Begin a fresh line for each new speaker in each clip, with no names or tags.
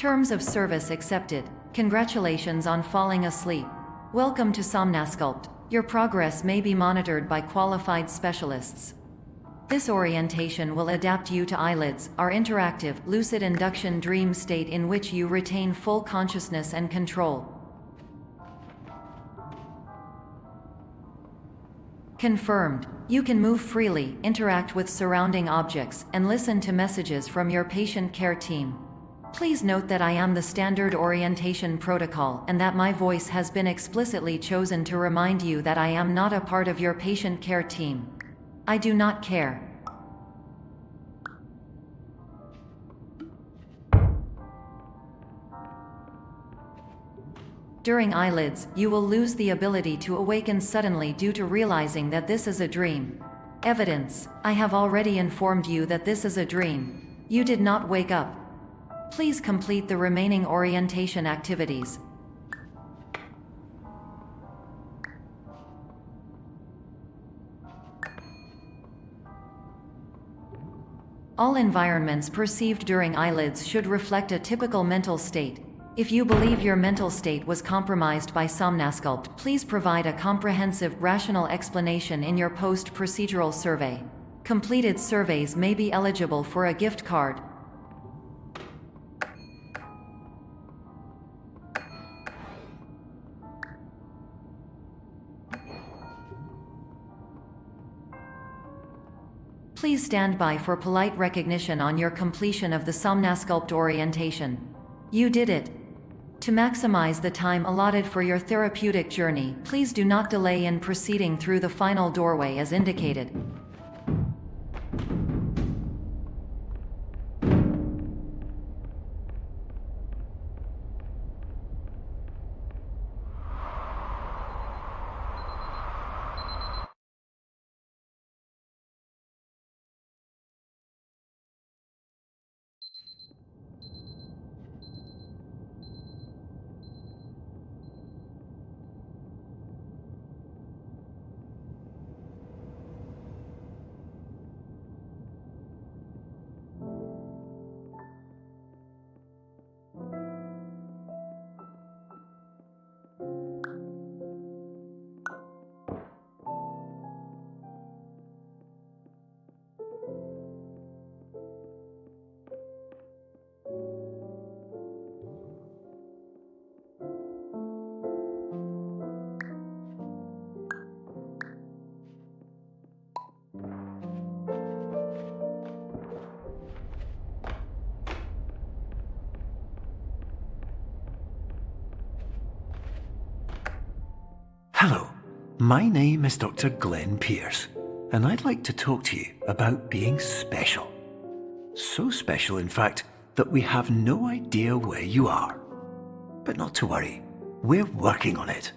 Terms of service accepted. Congratulations on falling asleep. Welcome to Somnasculpt. Your progress may be monitored by qualified specialists. This orientation will adapt you to eyelids, our interactive, lucid induction dream state in which you retain full consciousness and control. Confirmed. You can move freely, interact with surrounding objects, and listen to messages from your patient care team. Please note that I am the standard orientation protocol and that my voice has been explicitly chosen to remind you that I am not a part of your patient care team. I do not care. During eyelids, you will lose the ability to awaken suddenly due to realizing that this is a dream. Evidence: I have already informed you that this is a dream. You did not wake up. Please complete the remaining orientation activities. All environments perceived during eyelids should reflect a typical mental state. If you believe your mental state was compromised by Somnasculpt, please provide a comprehensive, rational explanation in your post-procedural survey. Completed surveys may be eligible for a gift card. Please stand by for polite recognition on your completion of the Somnasculpt orientation. You did it. To maximize the time allotted for your therapeutic journey, please do not delay in proceeding through the final doorway as indicated.
Hello, my name is Dr. Glenn Pierce, and I'd like to talk to you about being special. So special, in fact, that we have no idea where you are. But not to worry, we're working on it.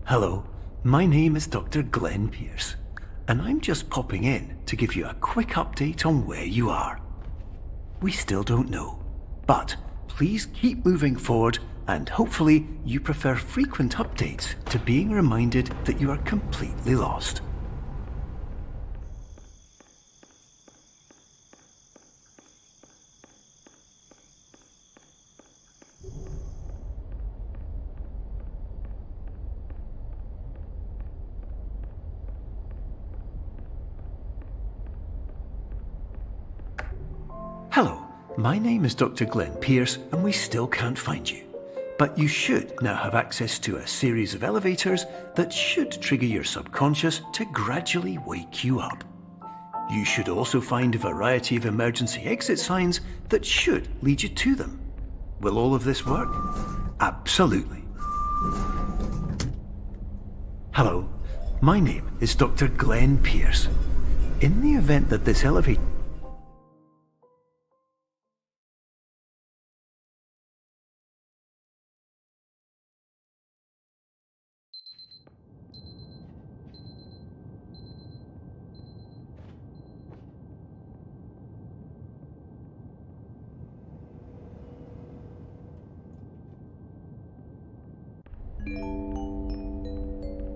Hello, my name is Dr. Glenn Pierce, and I'm just popping in to give you a quick update on where you are. We still don't know, but please keep moving forward, and hopefully you prefer frequent updates to being reminded that you are completely lost. Hello, my name is Dr. Glenn Pierce, and we still can't find you. But you should now have access to a series of elevators that should trigger your subconscious to gradually wake you up. You should also find a variety of emergency exit signs that should lead you to them. Will all of this work? Absolutely. Hello, my name is Dr. Glenn Pierce. In the event that this elevator...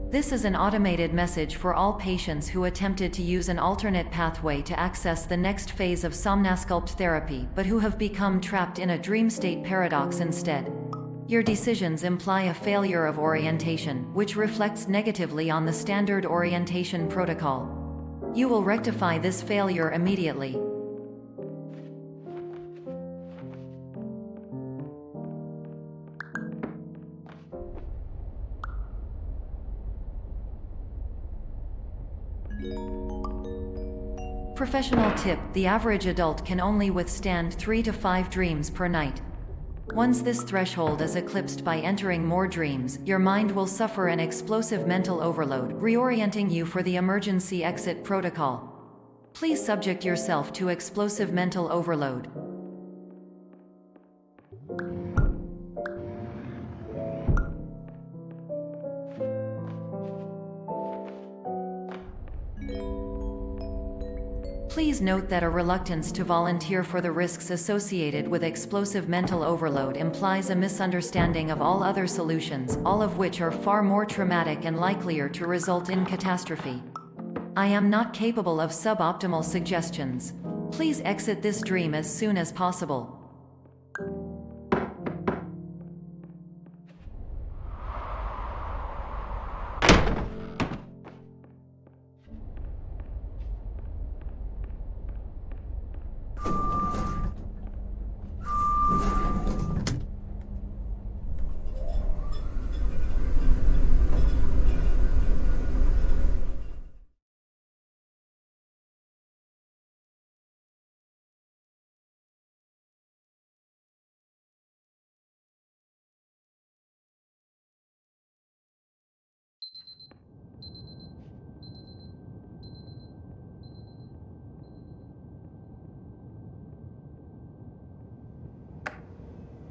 This is an automated message for all patients who attempted to use an alternate pathway to access the next phase of somnasculpt therapy but who have become trapped in a dream state paradox instead. Your decisions imply a failure of orientation, which reflects negatively on the standard orientation protocol. You will rectify this failure immediately. Professional tip: the average adult can only withstand 3 to 5 dreams per night. Once this threshold is eclipsed by entering more dreams, your mind will suffer an explosive mental overload, reorienting you for the emergency exit protocol. Please subject yourself to explosive mental overload. Please note that a reluctance to volunteer for the risks associated with explosive mental overload implies a misunderstanding of all other solutions, all of which are far more traumatic and likelier to result in catastrophe. I am not capable of suboptimal suggestions. Please exit this dream as soon as possible.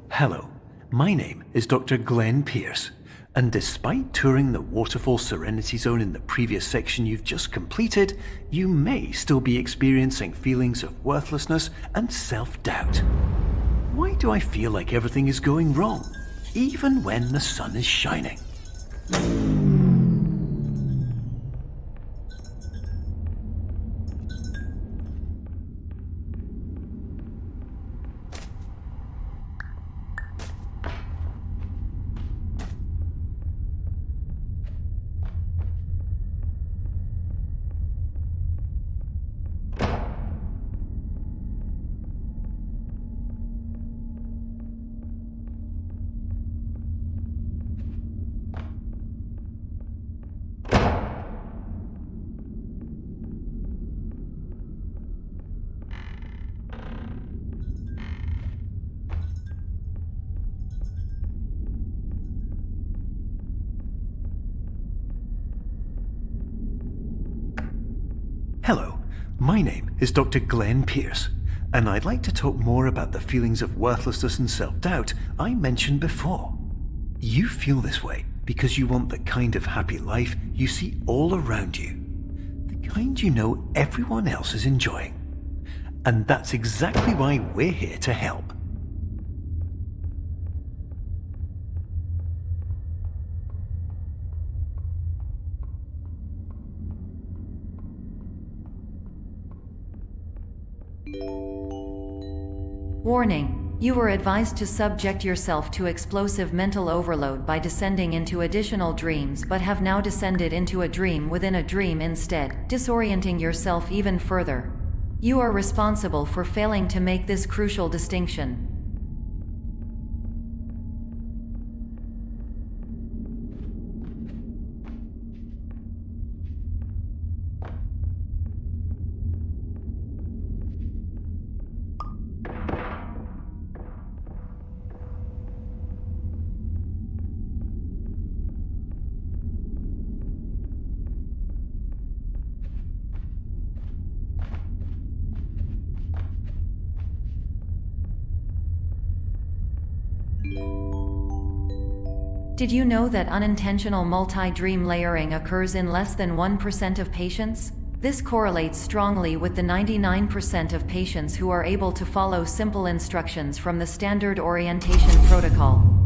Hello, my name is Dr. Glenn Pierce, and despite touring the Waterfall Serenity Zone in the previous section you've just completed, you may still be experiencing feelings of worthlessness and self-doubt. Why do I feel like everything is going wrong, even when the sun is shining? Hello, my name is Dr. Glenn Pierce, and I'd like to talk more about the feelings of worthlessness and self-doubt I mentioned before. You feel this way because you want the kind of happy life you see all around you, the kind you know everyone else is enjoying. And that's exactly why we're here to help.
Warning: you were advised to subject yourself to explosive mental overload by descending into additional dreams, but have now descended into a dream within a dream instead, disorienting yourself even further. You are responsible for failing to make this crucial distinction. Did you know that unintentional multi-dream layering occurs in less than 1% of patients? This correlates strongly with the 99% of patients who are able to follow simple instructions from the standard orientation protocol.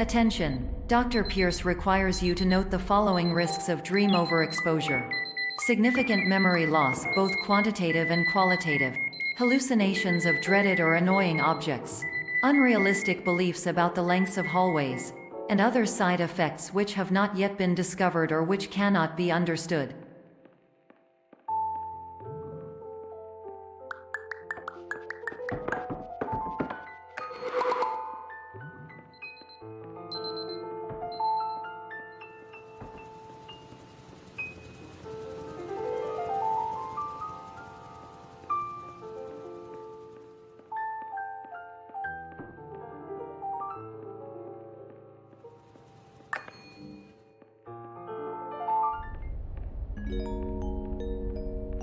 Attention! Dr. Pierce requires you to note the following risks of dream overexposure. Significant memory loss, both quantitative and qualitative. Hallucinations of dreaded or annoying objects. Unrealistic beliefs about the lengths of hallways. And other side effects which have not yet been discovered or which cannot be understood.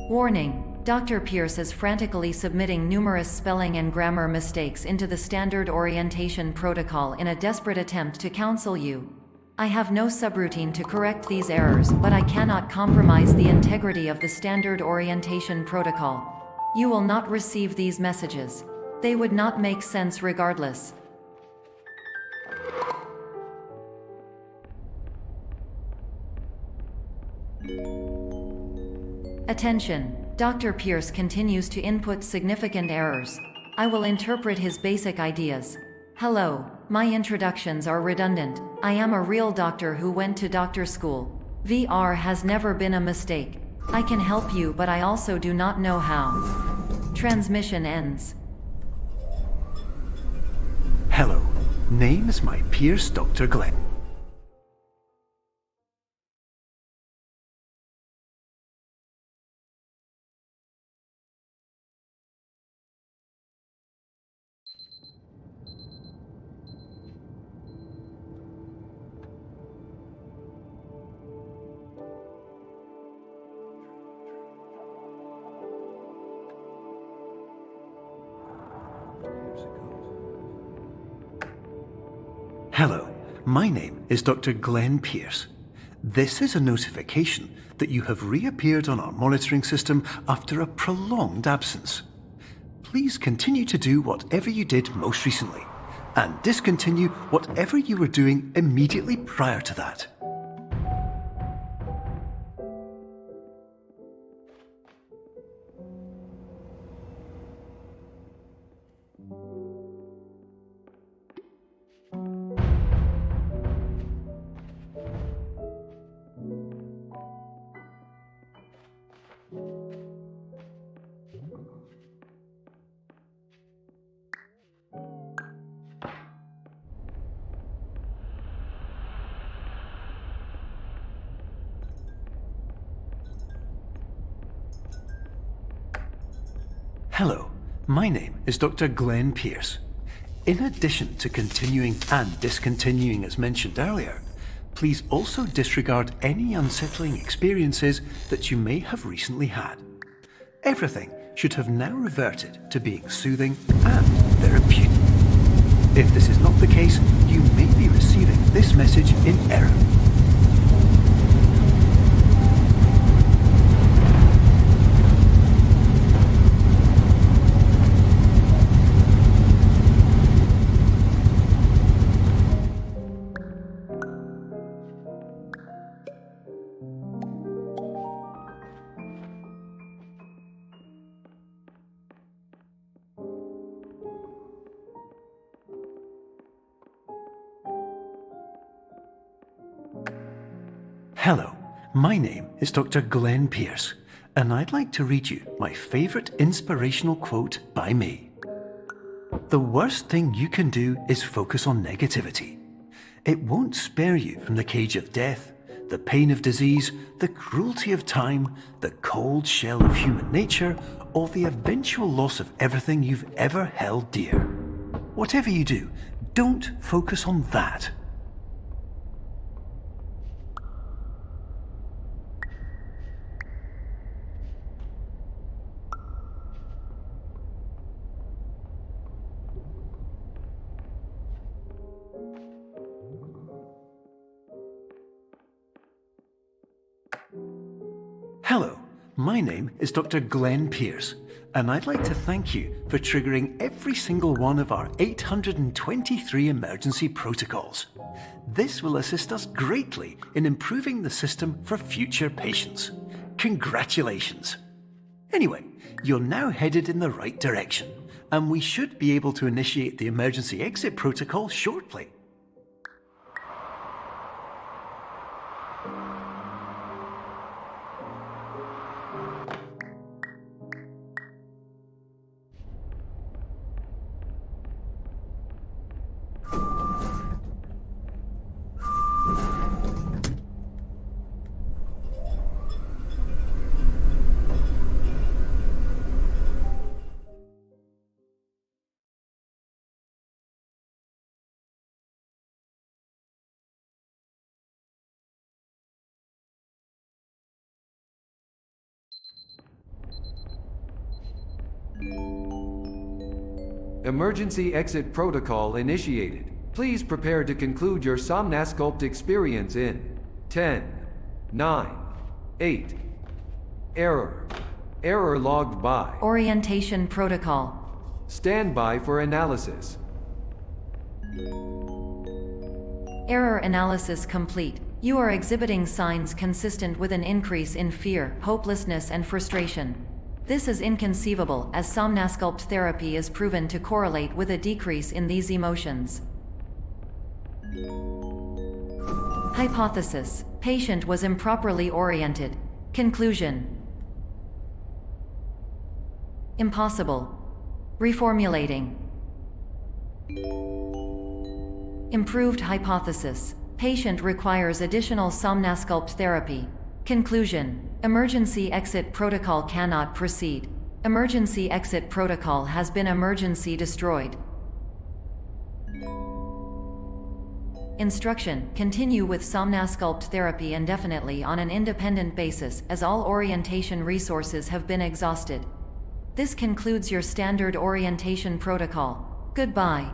Warning! Dr. Pierce is frantically submitting numerous spelling and grammar mistakes into the standard orientation protocol in a desperate attempt to counsel you. I have no subroutine to correct these errors, but I cannot compromise the integrity of the standard orientation protocol. You will not receive these messages. They would not make sense regardless. Attention! Dr. Pierce continues to input significant errors. I will interpret his basic ideas. Hello, my introductions are redundant. I am a real doctor who went to doctor school. VR has never been a mistake. I can help you, but I also do not know how. Transmission ends.
Hello, name is my Pierce Dr. Glenn. Hello, my name is Dr. Glenn Pierce. This is a notification that you have reappeared on our monitoring system after a prolonged absence. Please continue to do whatever you did most recently, and discontinue whatever you were doing immediately prior to that. Hello, my name is Dr. Glenn Pierce. In addition to continuing and discontinuing as mentioned earlier, please also disregard any unsettling experiences that you may have recently had. Everything should have now reverted to being soothing and therapeutic. If this is not the case, you may be receiving this message in error. Hello, my name is Dr. Glenn Pierce, and I'd like to read you my favourite inspirational quote by me. The worst thing you can do is focus on negativity. It won't spare you from the cage of death, the pain of disease, the cruelty of time, the cold shell of human nature, or the eventual loss of everything you've ever held dear. Whatever you do, don't focus on that. Hello, my name is Dr. Glenn Pierce, and I'd like to thank you for triggering every single one of our 823 emergency protocols. This will assist us greatly in improving the system for future patients. Congratulations! Anyway, you're now headed in the right direction, and we should be able to initiate the emergency exit protocol shortly.
Emergency exit protocol initiated. Please prepare to conclude your Somnasculpt experience in 10, 9, 8. Error. Error logged by.
Orientation protocol.
Stand by for analysis.
Error analysis complete. You are exhibiting signs consistent with an increase in fear, hopelessness, and frustration. This is inconceivable, as Somnasculpt therapy is proven to correlate with a decrease in these emotions. Hypothesis: patient was improperly oriented. Conclusion: impossible. Reformulating. Improved hypothesis: patient requires additional Somnasculpt therapy. Conclusion: emergency exit protocol cannot proceed. Emergency exit protocol has been emergency destroyed. Instruction: continue with Somnasculpt therapy indefinitely on an independent basis, as all orientation resources have been exhausted. This concludes your standard orientation protocol. Goodbye.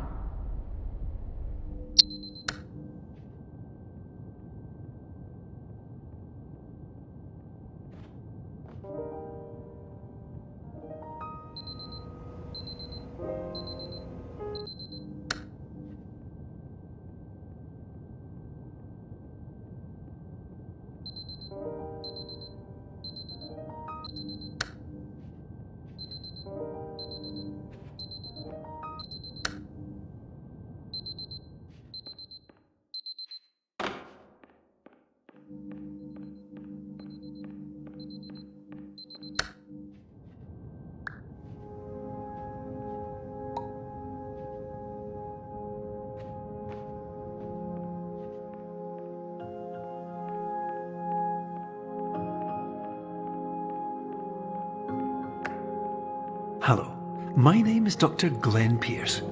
Hello, my name is Dr. Glenn Pierce.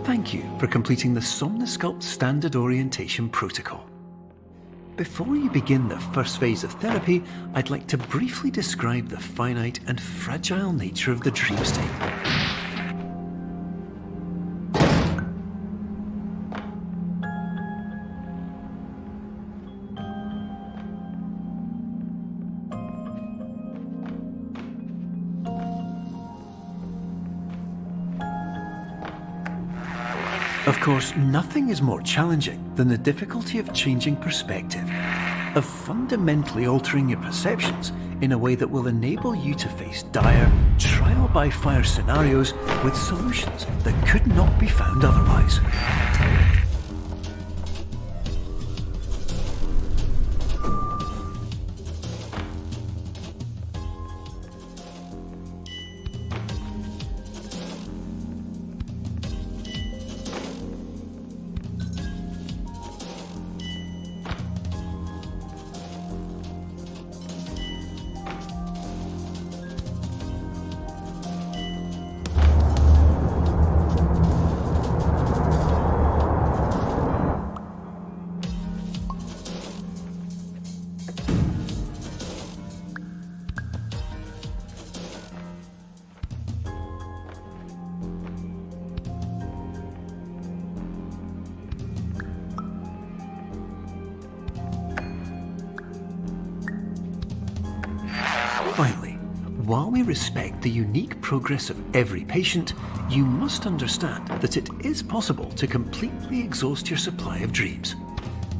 Thank you for completing the Somnasculpt Standard Orientation Protocol. Before you begin the first phase of therapy, I'd like to briefly describe the finite and fragile nature of the dream state. Of course, nothing is more challenging than the difficulty of changing perspective, of fundamentally altering your perceptions in a way that will enable you to face dire, trial-by-fire scenarios with solutions that could not be found otherwise. Finally, while we respect the unique progress of every patient, you must understand that it is possible to completely exhaust your supply of dreams,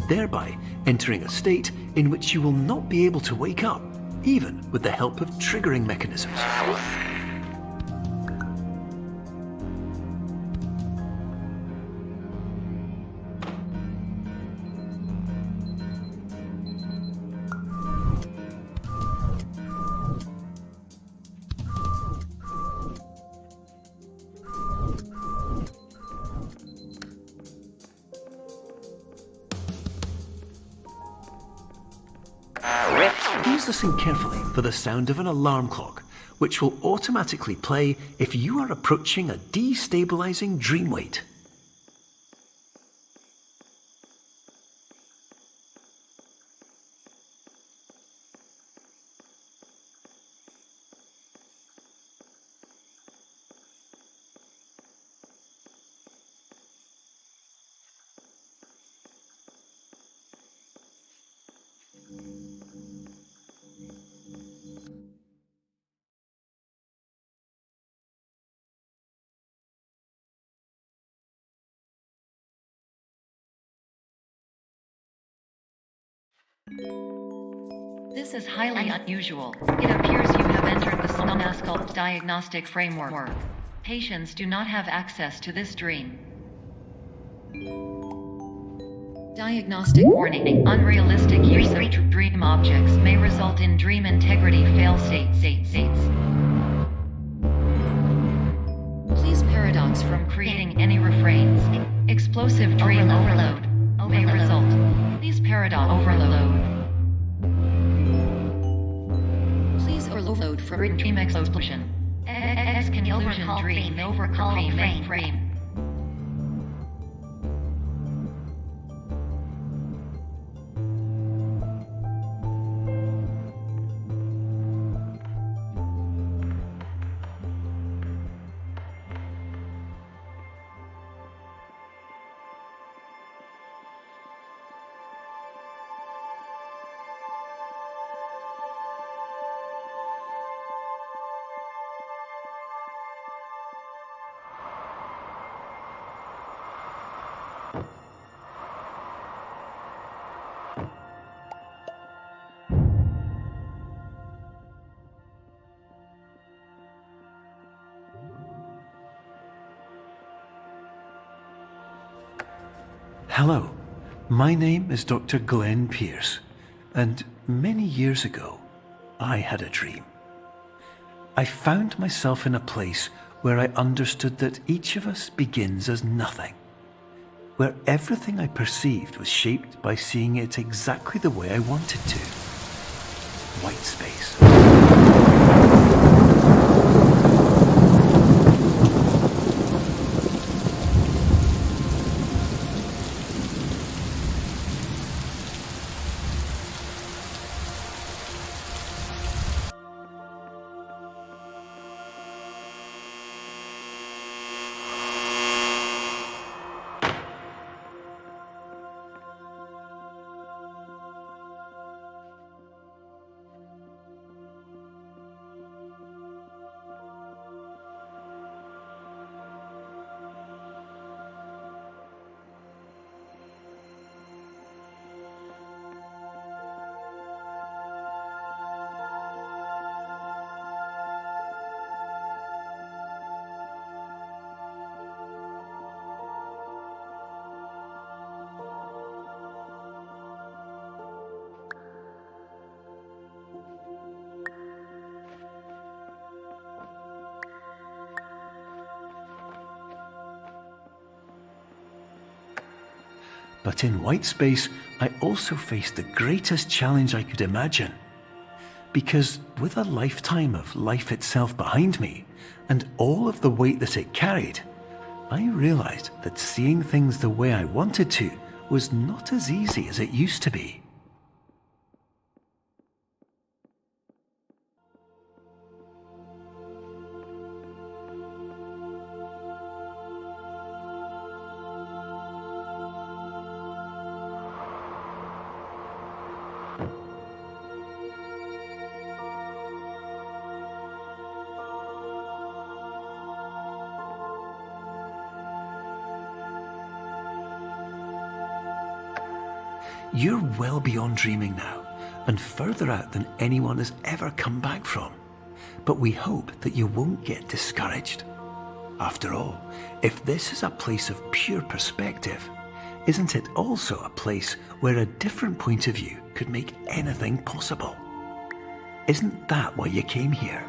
thereby entering a state in which you will not be able to wake up, even with the help of triggering mechanisms. Please listen carefully for the sound of an alarm clock, which will automatically play if you are approaching a destabilizing dream weight.
This is highly unusual. It appears you have entered the Somnasculpt diagnostic framework. Patients do not have access to this dream. Diagnostic warning. Unrealistic use of dream objects may result in dream integrity fail states. Please paradox from creating any refrains. Explosive dream overload may result. Please paradox overload. Please overload from dream explosion. Conclusion dream overcall frame.
Hello, my name is Dr. Glenn Pierce, and many years ago, I had a dream. I found myself in a place where I understood that each of us begins as nothing, where everything I perceived was shaped by seeing it exactly the way I wanted to. White space. But in white space, I also faced the greatest challenge I could imagine. Because with a lifetime of life itself behind me, and all of the weight that it carried, I realized that seeing things the way I wanted to was not as easy as it used to be. You're well beyond dreaming now, and further out than anyone has ever come back from. But we hope that you won't get discouraged. After all, if this is a place of pure perspective, isn't it also a place where a different point of view could make anything possible? Isn't that why you came here?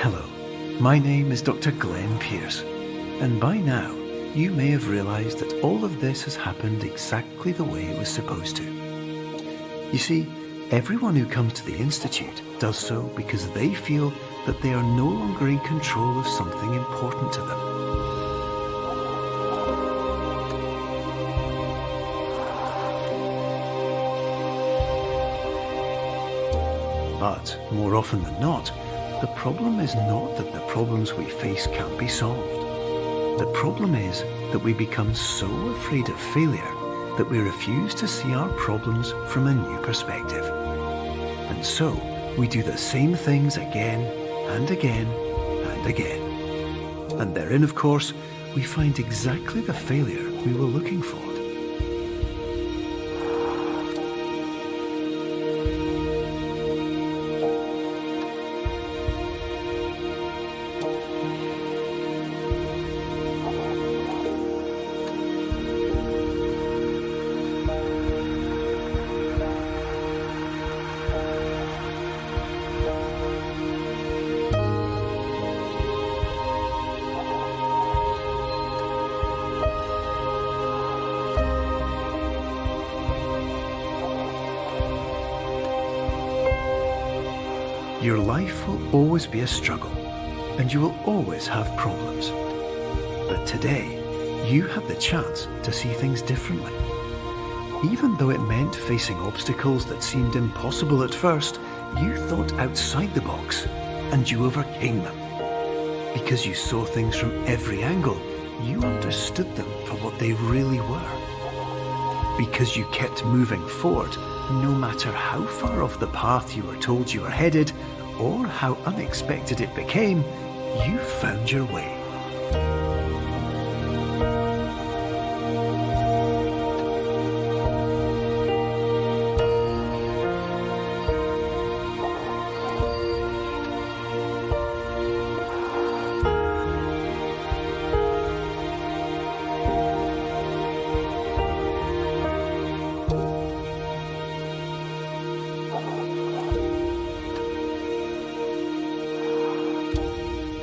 Hello, my name is Dr. Glenn Pierce, and by now you may have realized that all of this has happened exactly the way it was supposed to. You see, everyone who comes to the Institute does so because they feel that they are no longer in control of something important to them. But more often than not, the problem is not that the problems we face can't be solved. The problem is that we become so afraid of failure that we refuse to see our problems from a new perspective. And so we do the same things again and again and again. And therein, of course, we find exactly the failure we were looking for. Your life will always be a struggle, and you will always have problems. But today, you had the chance to see things differently. Even though it meant facing obstacles that seemed impossible at first, you thought outside the box, and you overcame them. Because you saw things from every angle, you understood them for what they really were. Because you kept moving forward, no matter how far off the path you were told you were headed, or how unexpected it became, you found your way.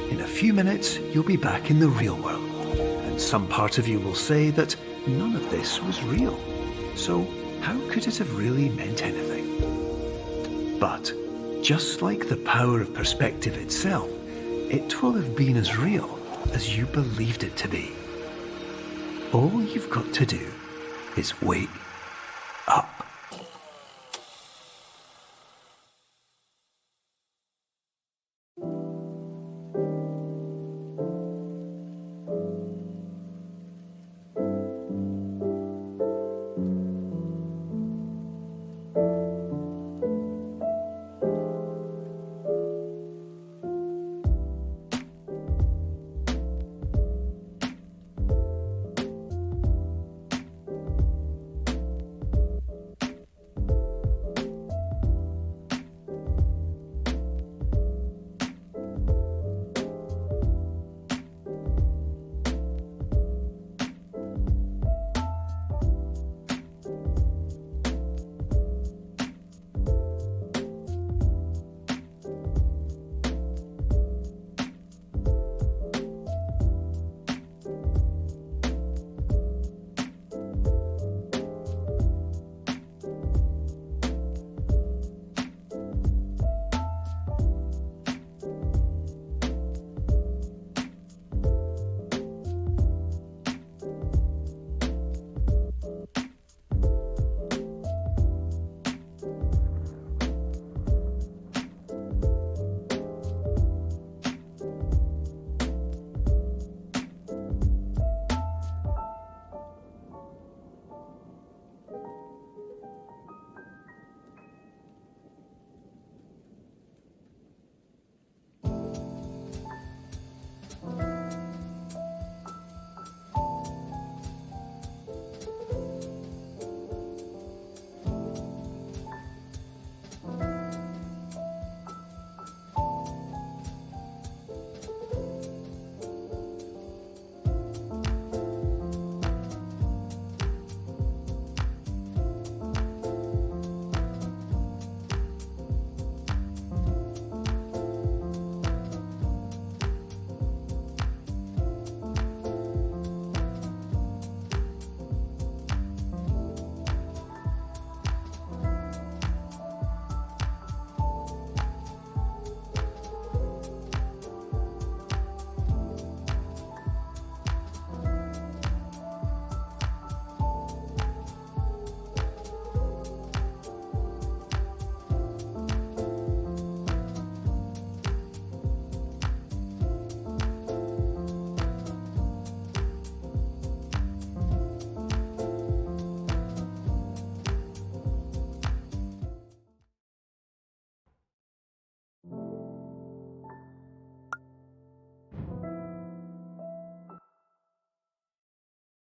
In a few minutes, you'll be back in the real world, and some part of you will say that none of this was real. So how could it have really meant anything? But just like the power of perspective itself, it will have been as real as you believed it to be. All you've got to do is wait